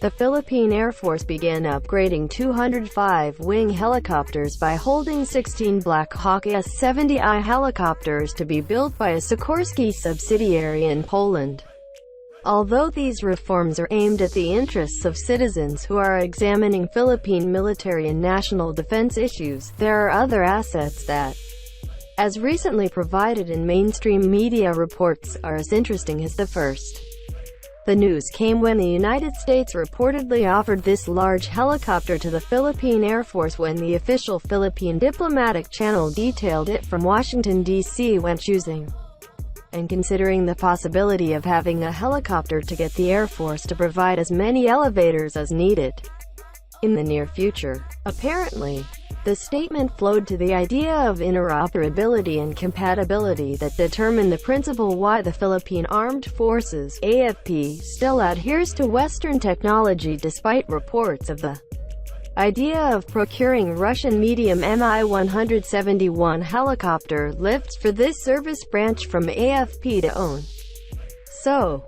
The Philippine Air Force began upgrading 205 wing helicopters by holding 16 Black-Hawk S-70i helicopters to be built by a Sikorsky subsidiary in Poland. Although these reforms are aimed at the interests of citizens who are examining Philippine military and national defense issues, there are other assets that, as recently provided in mainstream media reports, are as interesting as the first. The news came when the United States reportedly offered this large helicopter to the Philippine Air Force when the official Philippine diplomatic channel detailed it from Washington, D.C. when choosing and considering the possibility of having a helicopter to get the Air Force to provide as many elevators as needed in the near future. Apparently, the statement flowed to the idea of interoperability and compatibility that determine the principle why the Philippine Armed Forces (AFP) still adheres to Western technology despite reports of the idea of procuring Russian medium Mi-171 helicopter lifts for this service branch from AFP to own. So,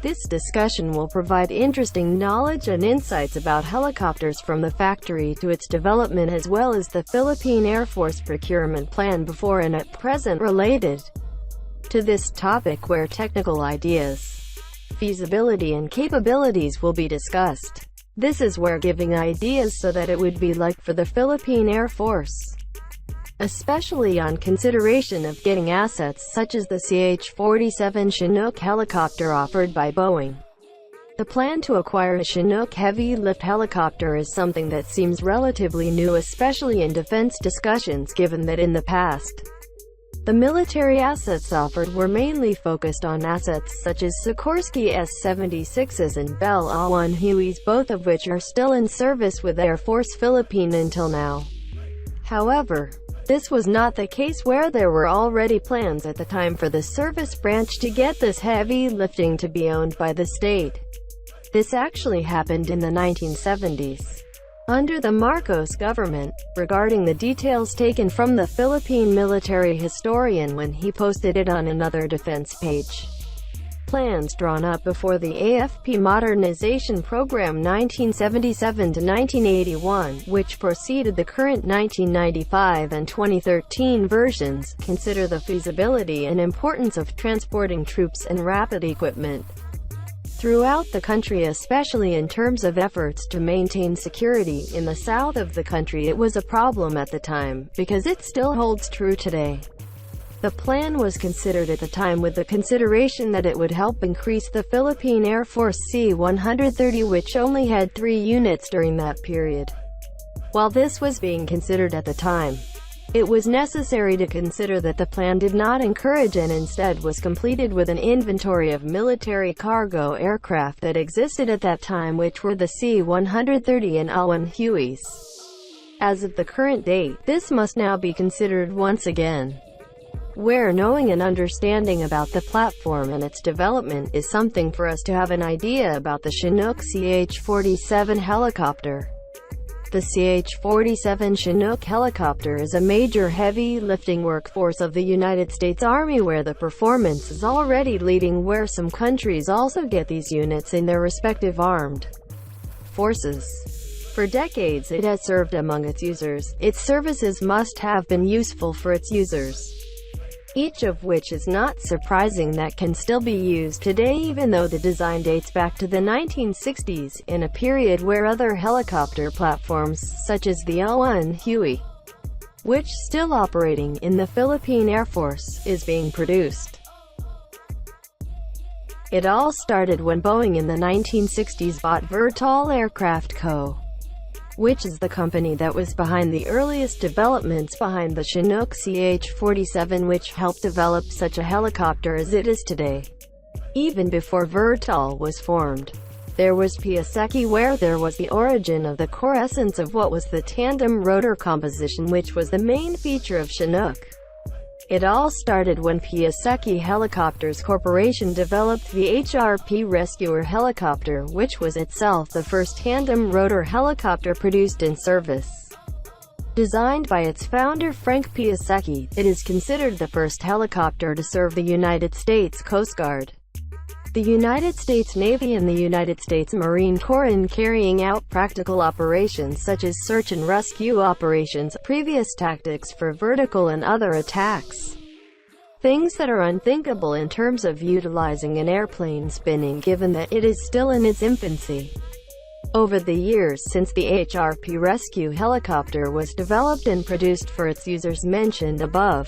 this discussion will provide interesting knowledge and insights about helicopters from the factory to its development as well as the Philippine Air Force procurement plan before and at present related to this topic where technical ideas, feasibility and capabilities will be discussed. This is where giving ideas so that it would be like for the Philippine Air Force, especially on consideration of getting assets such as the CH-47 Chinook helicopter offered by Boeing. The plan to acquire a Chinook heavy-lift helicopter is something that seems relatively new, especially in defense discussions, given that in the past, the military assets offered were mainly focused on assets such as Sikorsky S-76s and Bell A-1 Hueys, both of which are still in service with Air Force Philippine until now. However, this was not the case where there were already plans at the time for the service branch to get this heavy lifting to be owned by the state. This actually happened in the 1970s. Under the Marcos government, regarding the details taken from the Philippine military historian when he posted it on another defense page. Plans drawn up before the AFP modernization program 1977 to 1981, which preceded the current 1995 and 2013 versions, consider the feasibility and importance of transporting troops and rapid equipment throughout the country, especially in terms of efforts to maintain security. In the south of the country it was a problem at the time, because it still holds true today. The plan was considered at the time with the consideration that it would help increase the Philippine Air Force C-130, which only had 3 units during that period. While this was being considered at the time, it was necessary to consider that the plan did not encourage and instead was completed with an inventory of military cargo aircraft that existed at that time, which were the C-130 and A-1 Hueys. As of the current date, this must now be considered once again, where knowing and understanding about the platform and its development is something for us to have an idea about the Chinook CH-47 helicopter. The CH-47 Chinook helicopter is a major heavy-lifting workforce of the United States Army where the performance is already leading, where some countries also get these units in their respective armed forces. For decades it has served among its users. Its services must have been useful for its users, each of which is not surprising that can still be used today even though the design dates back to the 1960s, in a period where other helicopter platforms, such as the A-1 Huey, which still operating in the Philippine Air Force, is being produced. It all started when Boeing in the 1960s bought Vertol Aircraft Co., which is the company that was behind the earliest developments behind the Chinook CH-47, which helped develop such a helicopter as it is today. Even before Vertol was formed, there was Piasecki, where there was the origin of the core essence of what was the tandem rotor composition, which was the main feature of Chinook. It all started when Piasecki Helicopters Corporation developed the HRP Rescuer helicopter, which was itself the first tandem rotor helicopter produced in service. Designed by its founder Frank Piasecki, it is considered the first helicopter to serve the United States Coast Guard. the United States Navy and the United States Marine Corps in carrying out practical operations such as search and rescue operations, previous tactics for vertical and other attacks. Things that are unthinkable in terms of utilizing an airplane spinning, given that it is still in its infancy. Over the years since the HRP rescue helicopter was developed and produced for its users mentioned above,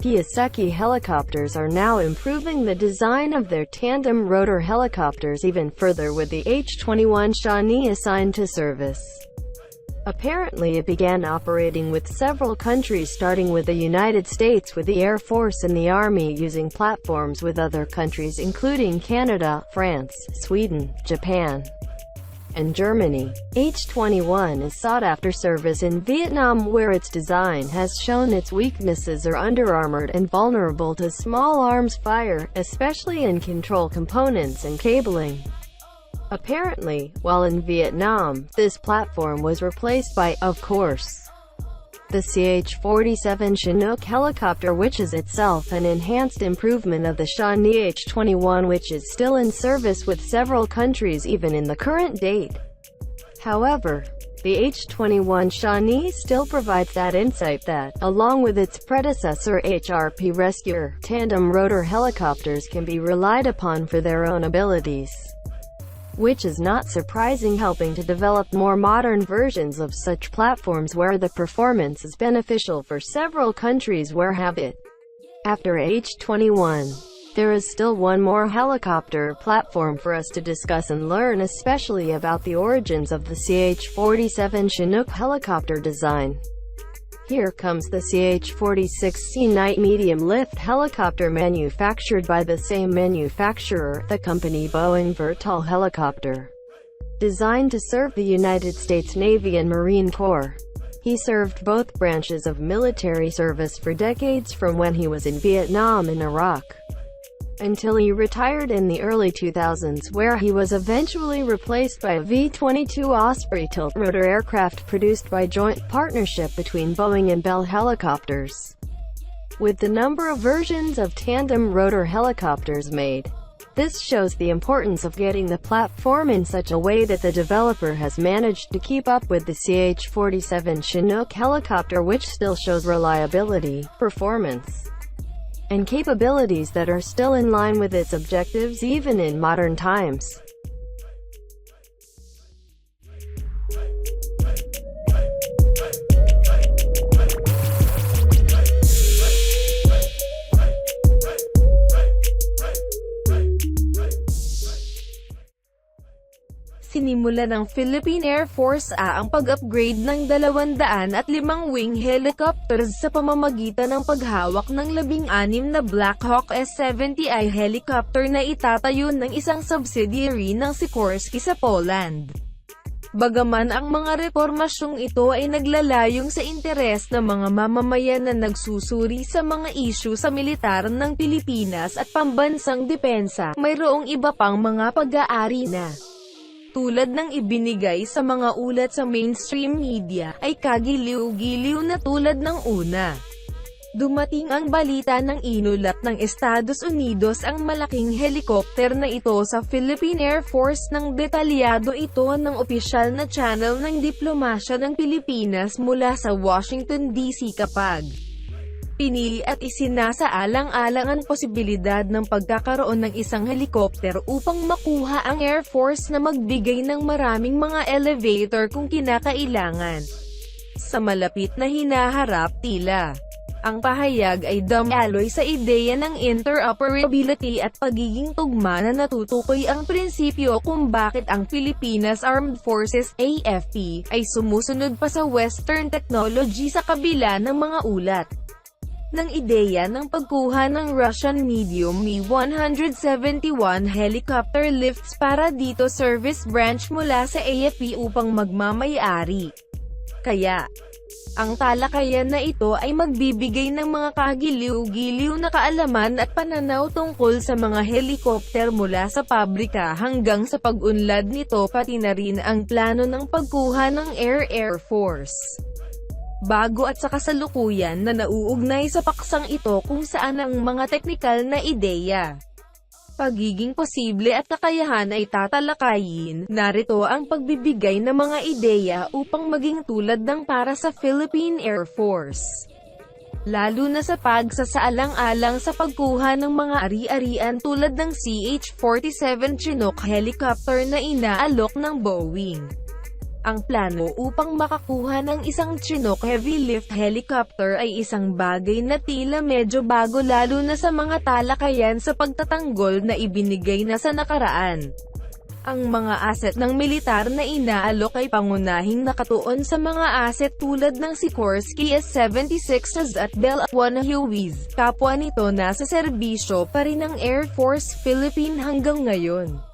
Sikorsky helicopters are now improving the design of their tandem rotor helicopters even further, with the H-21 Shawnee assigned to service. Apparently it began operating with several countries, starting with the United States with the Air Force and the Army, using platforms with other countries including Canada, France, Sweden, Japan, and Germany. H-21 is sought after service in Vietnam, where its design has shown its weaknesses are underarmored and vulnerable to small arms fire, especially in control components and cabling. Apparently, while in Vietnam, this platform was replaced by, of course, the CH-47 Chinook helicopter, which is itself an enhanced improvement of the Shawnee H-21, which is still in service with several countries even in the current date. However, the H-21 Shawnee still provides that insight that, along with its predecessor HRP Rescuer, tandem rotor helicopters can be relied upon for their own abilities, which is not surprising, helping to develop more modern versions of such platforms where the performance is beneficial for several countries where have it. After H-21, there is still one more helicopter platform for us to discuss and learn, especially about the origins of the CH-47 Chinook helicopter design. Here comes the CH-46 night medium-lift helicopter, manufactured by the same manufacturer, the company Boeing Vertol helicopter. Designed to serve the United States Navy and Marine Corps. He served both branches of military service for decades, from when he was in Vietnam and Iraq, until he retired in the early 2000s, where he was eventually replaced by a V-22 Osprey tilt-rotor aircraft produced by joint partnership between Boeing and Bell Helicopters. With the number of versions of tandem rotor helicopters made, this shows the importance of getting the platform in such a way that the developer has managed to keep up with the CH-47 Chinook helicopter, which still shows reliability, performance, and capabilities that are still in line with its objectives even in modern times. Sinimula ng Philippine Air Force ang pag-upgrade ng 205 wing helicopters sa pamamagitan ng paghawak ng 16 na Black-Hawk S-70i helicopter na itatayo ng isang subsidiary ng Sikorsky sa Poland. Bagaman ang mga reformasyong ito ay naglalayong sa interes ng mga mamamayan na nagsusuri sa mga isyu sa militar ng Pilipinas at pambansang depensa, mayroong iba pang mga pag-aari na, tulad ng ibinigay sa mga ulat sa mainstream media, ay kagiliw-giliw na tulad ng una. Dumating ang balita ng inulat ng Estados Unidos ang malaking helicopter na ito sa Philippine Air Force. Nang detalyado ito ng opisyal na channel ng diplomasya ng Pilipinas mula sa Washington, D.C. kapag pinili at isinasaalang-alang ang posibilidad ng pagkakaroon ng isang helicopter upang makuha ang Air Force na magbigay ng maraming mga elevator kung kinakailangan. Sa malapit na hinaharap, tila ang pahayag ay dumaloy sa ideya ng interoperability at pagiging tugma na natutukoy ang prinsipyo kung bakit ang Philippine Armed Forces, AFP, ay sumusunod pa sa Western technology sa kabila ng mga ulat ng ideya ng pagkuha ng Russian medium Mi-171 helicopter lifts para dito service branch mula sa AFP upang magmamay-ari. Kaya, ang talakayan na ito ay magbibigay ng mga kagiliw-giliw na kaalaman at pananaw tungkol sa mga helicopter mula sa pabrika hanggang sa pag-unlad nito, pati na rin ang plano ng pagkuha ng Air Force. Bago at sa kasalukuyan na nauugnay sa paksang ito kung saan ang mga teknikal na ideya pagiging posible at kakayahan ay tatalakayin. Narito ang pagbibigay ng mga ideya upang maging tulad ng para sa Philippine Air Force. Lalo na sa pagsasaalang-alang sa pagkuha ng mga ari-arian tulad ng CH-47 Chinook helicopter na inaalok ng Boeing. Ang plano upang makakuha ng isang Chinook heavy lift helicopter ay isang bagay na tila medyo bago lalo na sa mga talakayan sa pagtatanggol na ibinigay na sa nakaraan. Ang mga asset ng militar na inaalok ay pangunahing nakatuon sa mga asset tulad ng Sikorsky S-76 at Bell-1 Hueys. Kapwa nito nasa serbisyo pa rin ng Air Force Philippine hanggang ngayon.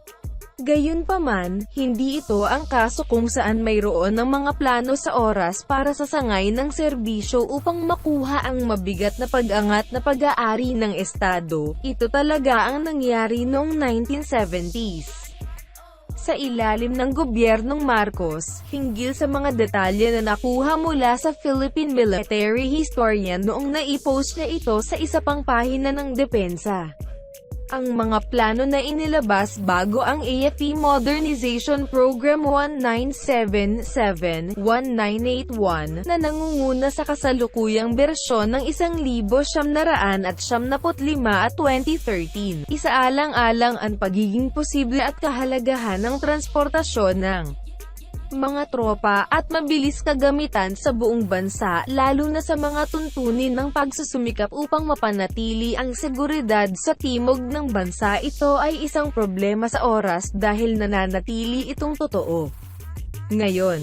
Gayunpaman, hindi ito ang kaso kung saan mayroon ng mga plano sa oras para sa sangay ng serbisyo upang makuha ang mabigat na pag-angat na pag-aari ng Estado. Ito talaga ang nangyari noong 1970s. Sa ilalim ng gobyernong Marcos, hinggil sa mga detalye na nakuha mula sa Philippine military historian noong naipost niya ito sa isa pang pahina ng depensa. Ang mga plano na inilabas bago ang AFP Modernization Program 1977-1981 na nangunguna sa kasalukuyang bersyon ng 1975 at 2013. Isaalang-alang ang pagiging posible at kahalagahan ng transportasyon ng mga tropa at mabilis kagamitan sa buong bansa, lalo na sa mga tuntunin ng pagsusumikap upang mapanatili ang seguridad sa timog ng bansa. Ito ay isang problema sa oras dahil nananatili itong totoo. Ngayon,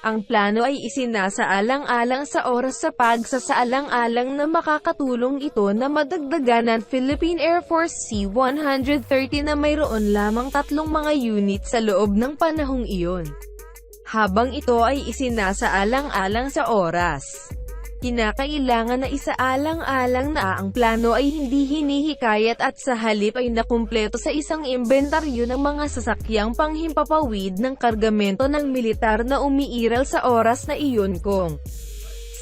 ang plano ay isinasaalang-alang sa oras sa pagsasaalang-alang na makakatulong ito na madagdagan ng Philippine Air Force C-130 na mayroon lamang 3 mga unit sa loob ng panahong iyon. Habang ito ay isinasaalang-alang sa oras, kinakailangan na isaalang-alang na ang plano ay hindi hinihikayat at sa halip ay nakumpleto sa isang imbentaryo ng mga sasakyang panghimpapawid ng kargamento ng militar na umiiral sa oras na iyon kung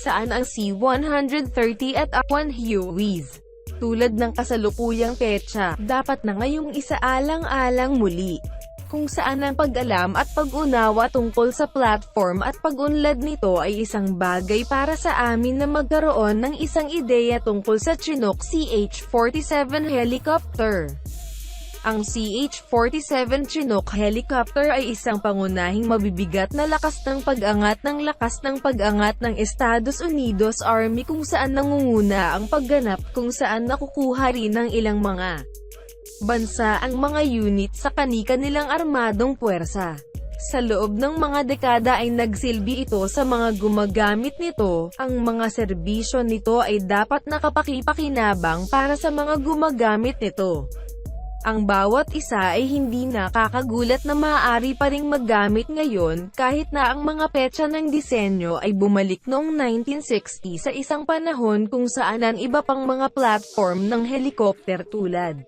saan ang C-130 at A-1 Hueys. Tulad ng kasalukuyang petsa, dapat na ngayong isaalang-alang muli kung saan ang pag-alam at pag-unawa tungkol sa platform at pag-unlad nito ay isang bagay para sa amin na magkaroon ng isang ideya tungkol sa Chinook CH-47 helicopter. Ang CH-47 Chinook helicopter ay isang pangunahing mabibigat na lakas ng pag-angat ng Estados Unidos Army kung saan nangunguna ang pagganap kung saan nakukuha rin ng ilang mga bansa ang mga unit sa kani-kanilang armadong puwersa. Sa loob ng mga dekada ay nagsilbi ito sa mga gumagamit nito. Ang mga serbisyo nito ay dapat nakapakipakinabang para sa mga gumagamit nito. Ang bawat isa ay hindi nakakagulat na maaari pa ring magamit ngayon kahit na ang mga petsa ng disenyo ay bumalik noong 1960 sa isang panahon kung saan ang iba pang mga platform ng helicopter tulad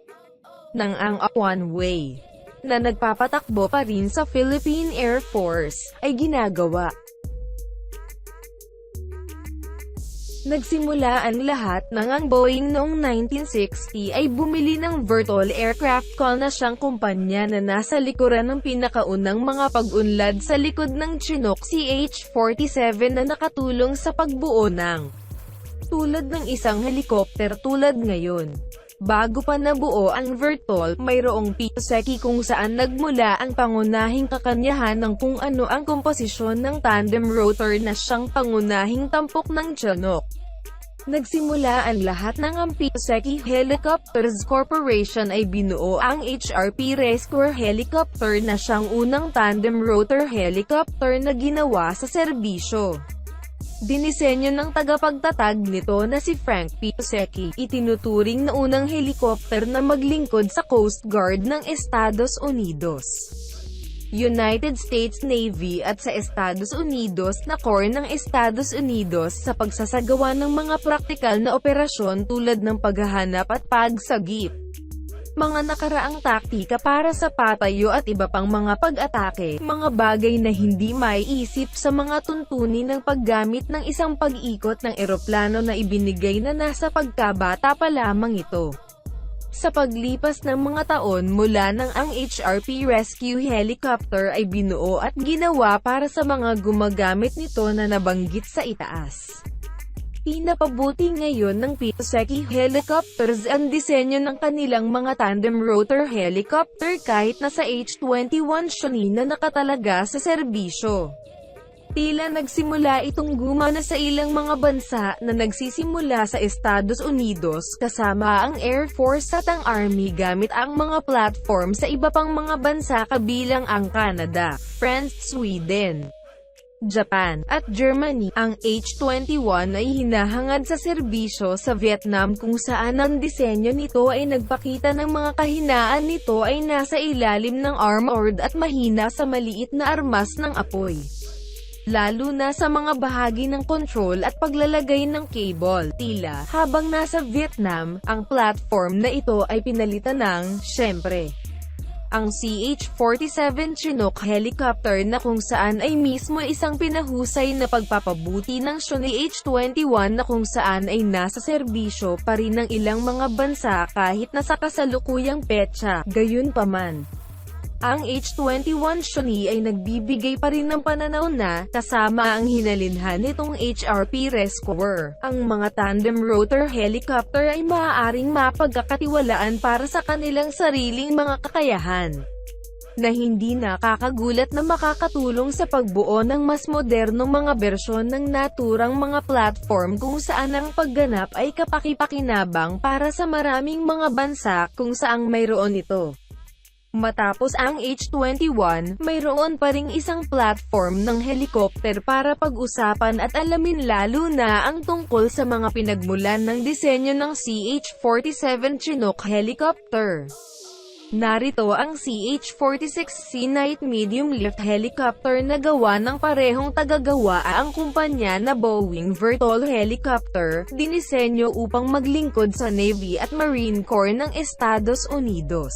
ng ang one-way na nagpapatakbo pa rin sa Philippine Air Force ay ginagawa. Nagsimula ang lahat nang ang Boeing noong 1960 ay bumili ng Vertol Aircraft Co. na siyang kumpanya na nasa likuran ng pinakaunang mga pag-unlad sa likod ng Chinook CH-47 na nakatulong sa pagbuo ng tulad ng isang helicopter tulad ngayon. Bago pa nabuo ang Vertol, mayroong Sikorsky kung saan nagmula ang pangunahing kakanyahan ng kung ano ang komposisyon ng tandem rotor na siyang pangunahing tampok ng Chinook. Nagsimula ang lahat ng ang Sikorsky Helicopters Corporation ay binuo ang HRP Rescue Helicopter na siyang unang tandem rotor helicopter na ginawa sa serbisyo. Dinisenyo ng tagapagtatag nito na si Frank Sikorsky, itinuturing na unang helicopter na maglingkod sa Coast Guard ng Estados Unidos, United States Navy at sa Estados Unidos na Corps ng Estados Unidos sa pagsasagawa ng mga praktikal na operasyon tulad ng paghahanap at pagsagip, mga nakaraang taktika para sa patayo at iba pang mga pag-atake, mga bagay na hindi maiisip sa mga tuntunin ng paggamit ng isang pag-ikot ng eroplano na ibinigay na nasa pagkabata pa lamang ito. Sa paglipas ng mga taon mula nang ang HRP rescue helicopter ay binuo at ginawa para sa mga gumagamit nito na nabanggit sa itaas. Pinapabuti ngayon ng Sikorsky Helicopters ang disenyo ng kanilang mga tandem rotor helicopter kahit na sa CH-47 Chinook na nakatalaga sa serbisyo. Tila nagsimula itong gumana sa ilang mga bansa na nagsisimula sa Estados Unidos kasama ang Air Force at ang Army gamit ang mga platform sa iba pang mga bansa kabilang ang Canada, France, Sweden, Japan, at Germany. Ang H-21 ay hinahangad sa serbisyo sa Vietnam kung saan ang disenyo nito ay nagpakita ng mga kahinaan nito ay nasa ilalim ng armored at mahina sa maliit na armas ng apoy. Lalo na sa mga bahagi ng control at paglalagay ng cable. Tila, habang nasa Vietnam, ang platform na ito ay pinalitan ng, syempre, ang CH-47 Chinook helicopter na kung saan ay mismo isang pinahusay na pagpapabuti ng CH-21 na kung saan ay nasa serbisyo pa rin ng ilang mga bansa kahit na sa kasalukuyang petsa. Gayunpaman, ang H-21 Chinook ay nagbibigay pa rin ng pananaw na, kasama ang hinalinhan nitong HRP rescuer, ang mga tandem rotor helicopter ay maaaring mapagkakatiwalaan para sa kanilang sariling mga kakayahan, na hindi nakakagulat na makakatulong sa pagbuo ng mas modernong mga bersyon ng naturang mga platform kung saan ang pagganap ay kapaki-pakinabang para sa maraming mga bansa kung saang mayroon ito. Matapos ang H-21, mayroon pa ring isang platform ng helicopter para pag-usapan at alamin lalo na ang tungkol sa mga pinagmulan ng disenyo ng CH-47 Chinook helicopter. Narito ang CH-46C Night Medium Lift Helicopter na gawa ng parehong tagagawa ang kumpanya na Boeing Vertol Helicopter, dinisenyo upang maglingkod sa Navy at Marine Corps ng Estados Unidos.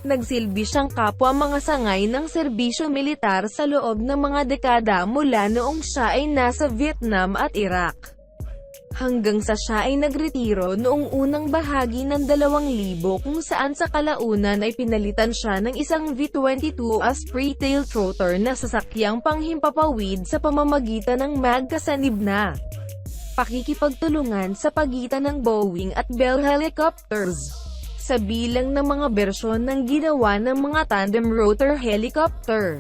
Nagsilbi siyang kapwa mga sangay ng serbisyo militar sa loob ng mga dekada mula noong siya ay nasa Vietnam at Iraq, hanggang sa siya ay nagretiro noong unang bahagi ng 2000 kung saan sa kalaunan ay pinalitan siya ng isang V-22 Osprey tailrotor na sasakyang panghimpapawid sa pamamagitan ng magkasanib na pakikipagtulungan sa pagitan ng Boeing at Bell Helicopters, sa bilang ng mga bersyon ng ginawa ng mga tandem rotor helicopter.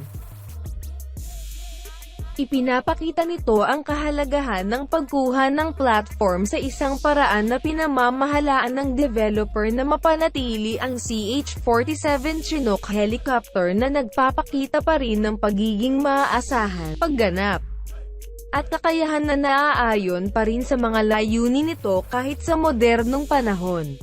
Ipinapakita nito ang kahalagahan ng pagkuha ng platform sa isang paraan na pinamamahalaan ng developer na mapanatili ang CH-47 Chinook helicopter na nagpapakita pa rin ng pagiging maaasahan, pagganap, at kakayahan na naaayon pa rin sa mga layunin nito kahit sa modernong panahon.